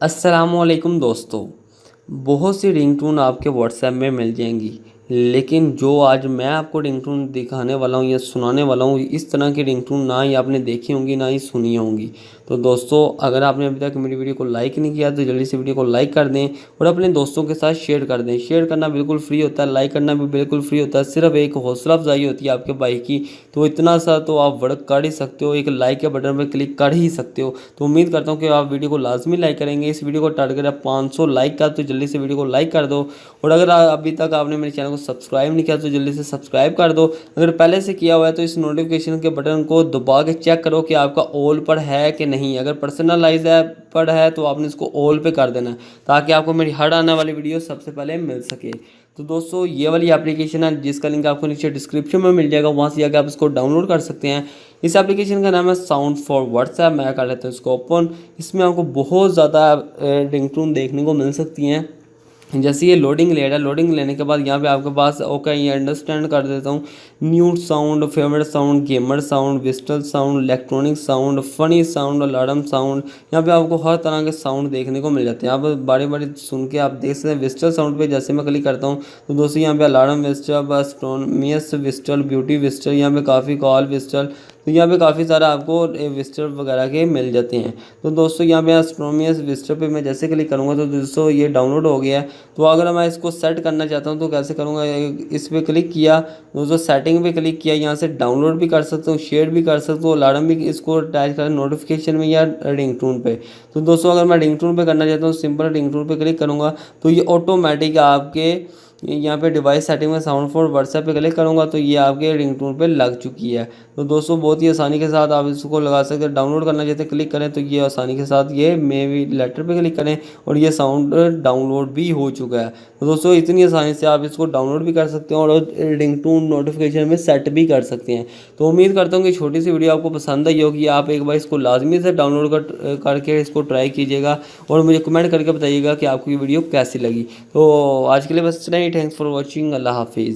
अस्सलामुअलैकुम दोस्तों। बहुत सी रिंगटोन आपके व्हाट्सएप में मिल जाएंगी, लेकिन जो आज मैं आपको रिंगटोन दिखाने वाला हूँ या सुनाने वाला हूँ, इस तरह की रिंगटोन ना ही आपने देखी होंगी ना ही सुनी होंगी। तो दोस्तों, अगर आपने अभी तक मेरी वीडियो को लाइक नहीं किया तो जल्दी से वीडियो को लाइक कर दें और अपने दोस्तों के साथ शेयर कर दें। शेयर करना बिल्कुल फ्री होता है, लाइक करना भी बिल्कुल फ्री होता है, सिर्फ एक हौसला अफजाई होती है आपके भाई की। तो इतना सा तो आप वर्क कर ही सकते हो, एक लाइक के बटन पर क्लिक कर ही सकते हो। तो उम्मीद करता हूँ कि आप वीडियो को लाजमी लाइक करेंगे। इस वीडियो को टारगेट है 500 लाइक का, तो जल्दी से वीडियो को लाइक कर दो। और अगर अभी तक आपने मेरे चैनल को सब्सक्राइब नहीं किया तो जल्दी से सब्सक्राइब कर दो। अगर पहले से किया हुआ है तो इस नोटिफिकेशन के बटन को दबा के चेक करो कि आपका ऑल पर है कि नहीं। अगर पर्सनलाइज पर है तो आपने इसको ऑल पे कर देना है, ताकि आपको मेरी हर आने वाली वीडियो सबसे पहले मिल सके। तो दोस्तों, ये वाली एप्लीकेशन है जिसका लिंक आपको नीचे डिस्क्रिप्शन में मिल जाएगा, वहाँ से जाकर आप इसको डाउनलोड कर सकते हैं। इस एप्लीकेशन का नाम है साउंड फॉर व्हाट्सएप। मैं कर लेता हूँ इसको ओपन। इसमें आपको बहुत ज़्यादा रिंगटोन देखने को मिल सकती हैं। जैसे ये लोडिंग ले रहा है, लोडिंग लेने के बाद यहाँ पे आपके पास ओके, ये अंडरस्टैंड कर देता हूँ। Mute sound, favourite sound, gamer sound, digital sound, electronic sound, funny sound, alarm sound, यहाँ पे आपको हर तरह के साउंड देखने को मिल जाते हैं। आप बारी बारी सुन के आप देख सकते हैं। विजिटल साउंड पे जैसे मैं क्लिक करता हूँ तो दोस्तों यहाँ पे अलार्म विजिटल, एस्ट्रोनमियस विजिटल, ब्यूटी विजिटल, यहाँ पे काफ़ी कॉल विजिटल, तो यहाँ पे काफ़ी सारा आपको विजिटर वगैरह के मिल जाते हैं। तो दोस्तों, यहाँ पे एस्ट्रोनमियस विजिटर पे मैं जैसे क्लिक करूँगा तो दोस्तों ये डाउनलोड हो गया है। तो अगर मैं इसको सेट करना चाहता हूँ तो कैसे करूँगा, इस पर क्लिक किया दोस्तों, सेटिंग पे क्लिक किया, यहाँ से डाउनलोड भी कर सकता हूँ, शेयर भी कर सकता हूँ, अलार्म भी इसको अटैच करें नोटिफिकेशन में या रिंगटोन पे। तो दोस्तों, अगर मैं रिंगटोन पे करना चाहता हूँ, सिंपल रिंगटोन पे क्लिक करूँगा तो ये ऑटोमेटिक आपके यहाँ पे डिवाइस सेटिंग में साउंड फॉर व्हाट्सएप पे क्लिक करूँगा तो ये आपके रिंगटोन पे लग चुकी है। तो दोस्तों, बहुत ही आसानी के साथ आप इसको लगा सकते हैं। डाउनलोड करना चाहते हैं क्लिक करें तो ये आसानी के साथ ये मे भी लेटर पे क्लिक करें और ये साउंड डाउनलोड भी हो चुका है। तो दोस्तों, इतनी आसानी से आप इसको डाउनलोड भी कर सकते हैं और रिंगटोन नोटिफिकेशन में सेट भी कर सकते हैं। तो उम्मीद करता हूँ कि छोटी सी वीडियो आपको पसंद आई होगी। आप एक बार इसको लाजमी से डाउनलोड करके इसको ट्राई कीजिएगा और मुझे कमेंट करके बताइएगा कि आपको ये वीडियो कैसी लगी। तो आज के लिए बस इतना ही। Thanks for watching. अल्लाह हाफिज़।